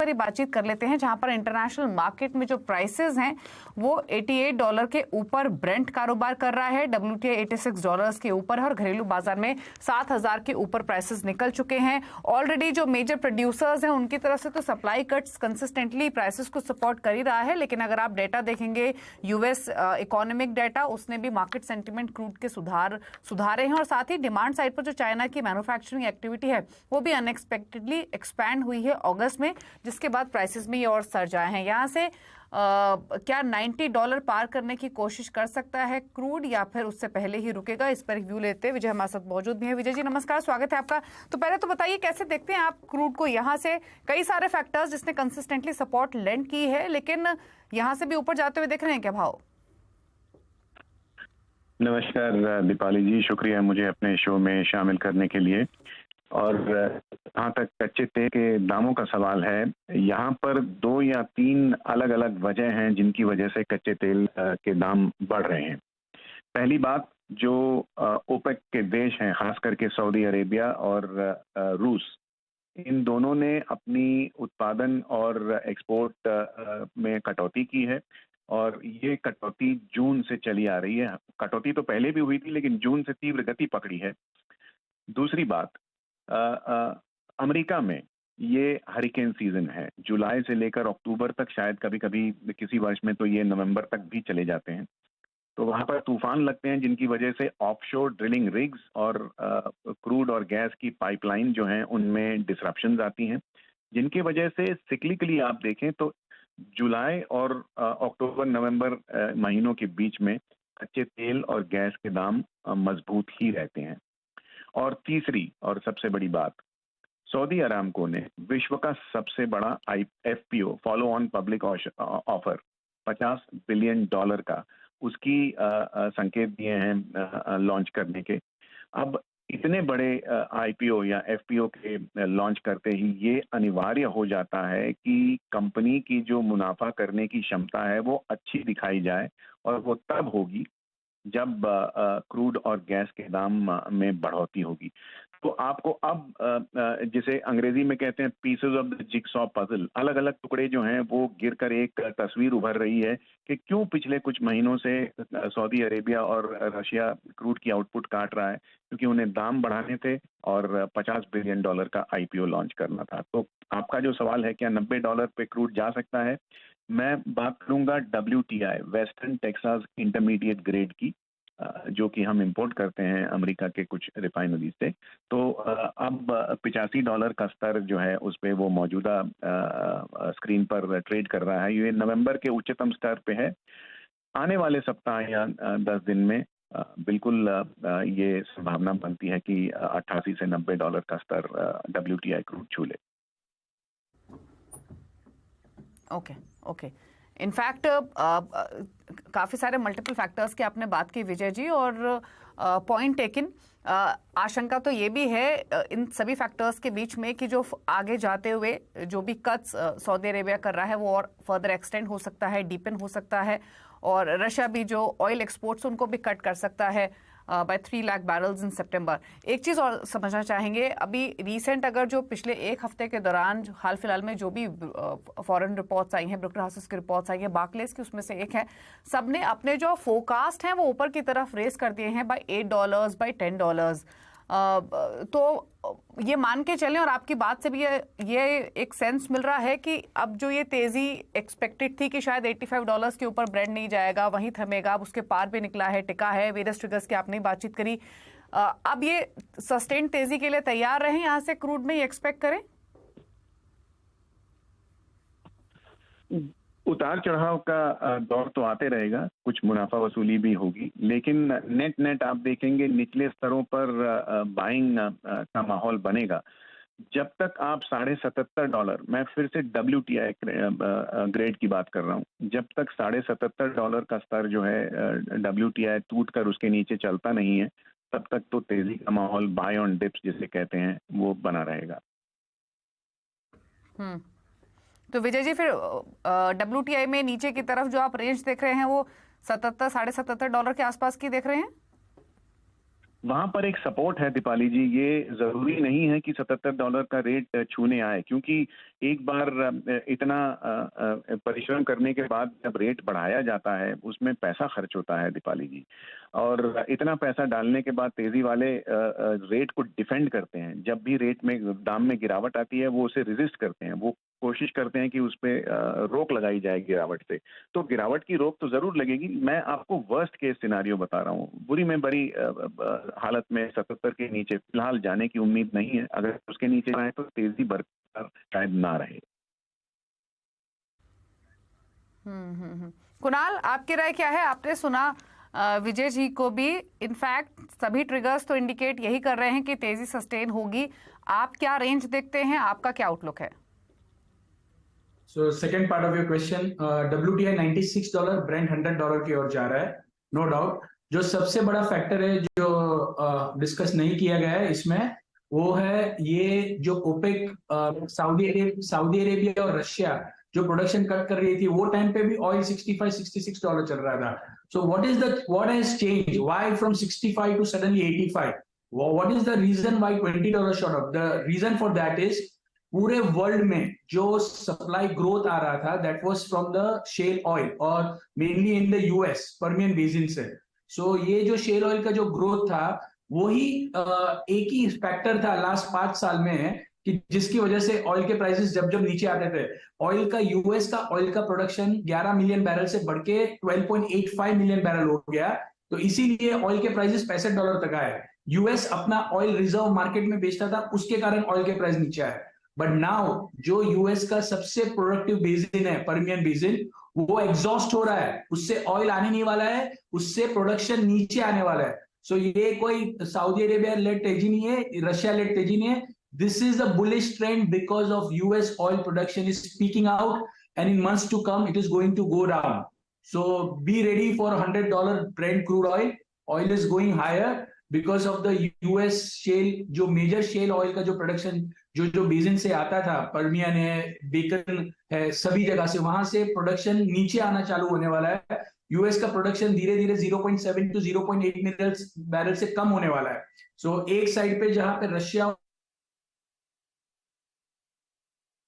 सारी बातचीत कर लेते हैं, जहां पर इंटरनेशनल मार्केट में जो प्राइसेस हैं वो $88 के ऊपर ब्रेंट कारोबार कर रहा है, WTI $86 के ऊपर है और घरेलू बाजार में 7,000 के ऊपर प्राइसेस निकल चुके हैं। ऑलरेडी जो मेजर प्रोड्यूसर्स हैं उनकी तरफ से तो सप्लाई कट्स कंसिस्टेंटली प्राइसेस को सपोर्ट कर ही रहा है, लेकिन अगर आप डेटा देखेंगे यूएस इकोनॉमिक डेटा, उसने भी मार्केट सेंटिमेंट क्रूड के सुधारे हैं और साथ ही डिमांड साइड पर जो चाइना की मैन्युफैक्चरिंग एक्टिविटी है वो भी अनएक्सपेक्टेडली एक्सपैंड हुई है अगस्त में, जिसके बाद प्राइसेस में ये और सर्ज आए हैं। यहाँ से क्या $90 पार करने की कोशिश कर सकता है क्रूड या फिर उससे पहले ही रुकेगा? इस पर रिव्यू लेते हैं विजय हमारे साथ मौजूद भी है। विजय जी नमस्कार, स्वागत है आपका। तो पहले तो बताइए कैसे देखते हैं आप क्रूड को? यहाँ से कई सारे फैक्टर्स जिसने कंसिस्टेंटली सपोर्ट लेंड की है, लेकिन यहाँ से भी ऊपर जाते हुए देख रहे हैं क्या भाव? नमस्कार दीपाली जी, शुक्रिया मुझे अपने शो में शामिल करने के लिए। और जहाँ तक कच्चे तेल के दामों का सवाल है, यहाँ पर 2 या 3 अलग अलग वजह हैं जिनकी वजह से कच्चे तेल के दाम बढ़ रहे हैं। पहली बात, जो ओपेक के देश हैं, खास करके सऊदी अरेबिया और रूस, इन दोनों ने अपनी उत्पादन और एक्सपोर्ट में कटौती की है और ये कटौती जून से चली आ रही है। कटौती तो पहले भी हुई थी लेकिन जून से तीव्र गति पकड़ी है। दूसरी बात, अमेरिका में ये हरिकेन सीजन है, जुलाई से लेकर अक्टूबर तक, शायद कभी कभी किसी वर्ष में तो ये नवंबर तक भी चले जाते हैं। तो वहां पर तूफान लगते हैं जिनकी वजह से ऑफशोर ड्रिलिंग रिग्स और क्रूड और गैस की पाइपलाइन जो हैं उनमें डिसरप्शंस आती हैं, जिनकी वजह से सिक्लिकली आप देखें तो जुलाई और अक्टूबर नवंबर महीनों के बीच में कच्चे तेल और गैस के दाम मजबूत ही रहते हैं। और तीसरी और सबसे बड़ी बात, सऊदी अरामको ने विश्व का सबसे बड़ा FPO, follow on public offer, $50 billion का उसकी संकेत दिए हैं लॉन्च करने के। अब इतने बड़े IPO या FPO के लॉन्च करते ही ये अनिवार्य हो जाता है कि कंपनी की जो मुनाफा करने की क्षमता है वो अच्छी दिखाई जाए, और वो तब होगी जब क्रूड और गैस के दाम में बढ़ोतरी होगी। तो आपको अब जिसे अंग्रेजी में कहते हैं pieces of the jigsaw puzzle, अलग अलग टुकड़े जो हैं वो गिरकर एक तस्वीर उभर रही है कि क्यों पिछले कुछ महीनों से सऊदी अरेबिया और रशिया क्रूड की आउटपुट काट रहा है, क्योंकि उन्हें दाम बढ़ाने थे और $50 बिलियन का IPO लॉन्च करना था। तो आपका जो सवाल है क्या $90 पे क्रूड जा सकता है, मैं बात करूंगा WTI, western Texas intermediate grade की, जो कि हम इंपोर्ट करते हैं अमेरिका के कुछ रिफाइनरी से। तो अब $85 का स्तर जो है उस पे वो मौजूदा स्क्रीन पर ट्रेड कर रहा है। ये नवंबर के उच्चतम स्तर पे है। आने वाले सप्ताह या 10 दिन में बिल्कुल ये संभावना बनती है कि $88 से $90 का स्तर WTI क्रूड छू ले। ओके। इनफैक्ट काफ़ी सारे मल्टीपल फैक्टर्स की आपने बात की विजय जी, और पॉइंट टेकन। आशंका तो ये भी है इन सभी फैक्टर्स के बीच में कि जो आगे जाते हुए जो भी कट्स सऊदी अरेबिया कर रहा है वो और फर्दर एक्सटेंड हो सकता है, डीपन हो सकता है, और रशिया भी जो ऑयल एक्सपोर्ट्स उनको भी कट कर सकता है बाय 3 लाख बैरल्स इन सितंबर। एक चीज़ और समझना चाहेंगे, अभी रिसेंट अगर जो पिछले एक हफ्ते के दौरान हाल फिलहाल में जो भी फॉरेन रिपोर्ट्स आई हैं, ब्रोकर हाउसेस की रिपोर्ट्स आई हैं, बार्कलेस की उसमें से एक है, सबने अपने जो फोरकास्ट हैं वो ऊपर की तरफ रेस कर दिए हैं बाय $8, बाय $10। तो ये मान के चलें, और आपकी बात से भी ये एक सेंस मिल रहा है कि अब जो ये तेजी एक्सपेक्टेड थी कि शायद $85 के ऊपर ब्रेंड नहीं जाएगा, वहीं थमेगा, अब उसके पार भी निकला है, टिका है, वेरियस ट्रिगर्स की आपने बातचीत करी। अब ये सस्टेन तेजी के लिए तैयार रहें यहाँ से क्रूड में, ये एक्सपेक्ट करें? उतार चढ़ाव का दौर तो आते रहेगा, कुछ मुनाफा वसूली भी होगी, लेकिन नेट आप देखेंगे निचले स्तरों पर बाइंग का माहौल बनेगा। जब तक आप $77, मैं फिर से WTI ग्रेड की बात कर रहा हूँ, जब तक $77 का स्तर जो है WTI टूट कर उसके नीचे चलता नहीं है, तब तक तो तेजी का माहौल, बाय ऑन डिप्स जिसे कहते हैं, वो बना रहेगा। तो विजय जी फिर WTI में नीचे की तरफ जो आप रेंज देख रहे हैं वो $77, $77.5 के आसपास की देख रहे हैं? वहां पर एक सपोर्ट है दीपाली जी। ये जरूरी नहीं है कि $77 का रेट छूने आए, क्योंकि एक बार इतना परिश्रम करने के बाद जब रेट बढ़ाया जाता है उसमें पैसा खर्च होता है दीपाली जी, और इतना पैसा डालने के बाद तेजी वाले रेट को डिफेंड करते हैं। जब भी रेट में दाम में गिरावट आती है वो उसे रेजिस्ट करते हैं, वो कोशिश करते हैं कि उस पर रोक लगाई जाए गिरावट से। तो गिरावट की रोक तो जरूर लगेगी। मैं आपको वर्स्ट केस सिनारियो बता रहा हूँ, बुरी में बड़ी हालत में 77 के नीचे फिलहाल जाने की उम्मीद नहीं है। अगर उसके नीचे जाए तो तेजी बरकरार शायद ना रहे। कुणाल, आपकी राय क्या है? आपने सुना विजय जी को भी। इनफैक्ट सभी ट्रिगर्स तो इंडिकेट यही कर रहे हैं कि तेजी सस्टेन होगी। आप क्या रेंज देखते हैं? आपका क्या आउटलुक है? So second part of your question, WTI $96, Brent $100 की ओर जा रहा है, नो डाउट। जो सबसे बड़ा फैक्टर है जो डिस्कस नहीं किया गया है इसमें, वो है ये जो ओपेक सऊदी अरेबिया और रशिया जो प्रोडक्शन कट कर रही थी, वो टाइम पे भी ऑयल $65-66 चल रहा था। So what has change, why from 65 to suddenly 85? What is the reason why $20 shot up? The reason for that is पूरे वर्ल्ड में जो सप्लाई ग्रोथ आ रहा था that was from the shale oil और mainly in the US Permian basin से। So ये जो शेल ऑयल का जो ग्रोथ था वही एक ही फैक्टर था लास्ट 5 साल में कि जिसकी वजह से ऑयल के प्राइसेस जब जब नीचे आते थे, ऑयल का यूएस का ऑयल का प्रोडक्शन 11 मिलियन बैरल से बढ़ के 12.85 मिलियन बैरल हो गया। तो इसीलिए ऑयल के प्राइसेस $65 तक आए। यूएस अपना ऑयल रिजर्व मार्केट में बेचता था, उसके कारण ऑयल के प्राइस नीचे आए। बट नाउ जो यूएस का सबसे प्रोडक्टिव बेसिन है पर्मियन बेसिन, वो एग्जॉस्ट हो रहा है, उससे ऑयल आने नहीं वाला है, उससे प्रोडक्शन नीचे आने वाला है। सो ये कोई सऊदी अरेबिया लेड तेजी नहीं है, रशिया लेड तेजी नहीं है। This is a bullish trend because of US oil production is speaking out and in months to come it is going to go down. So be ready for $100 Brent crude oil. Oil is going higher because of the US shale, जो major shale oil का जो production जो basin से आता था, Permian है, bacon है, सभी जगह से, वहां से प्रोडक्शन नीचे आना चालू होने वाला है। यूएस का प्रोडक्शन धीरे धीरे 0.7 टू 0.8 मिलियन बैरल से कम होने वाला है। सो एक साइड पे जहां पे रशिया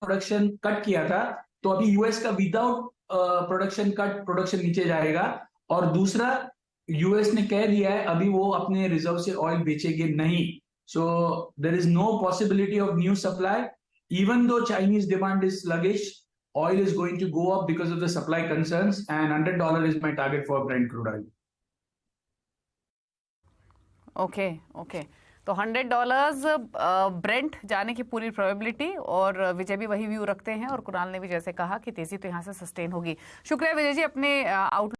प्रोडक्शन कट किया था, तो अभी यूएस का विदाउट प्रोडक्शन कट प्रोडक्शन नीचे जाएगा। और दूसरा, यूएस ने कह दिया है अभी वो अपने रिजर्व से ऑयल बेचेंगे नहीं। So there is no possibility of new supply. Even though Chinese demand is sluggish, oil is going to go up because of the supply concerns, and $100 is my target for Brent crude oil. Okay. तो $100 Brent जाने की पूरी probability, और विजय भी वही view रखते हैं, और कुणाल ने भी जैसे कहा कि तेजी तो यहाँ से सस्टेन होगी। शुक्रिया विजय जी अपने आउट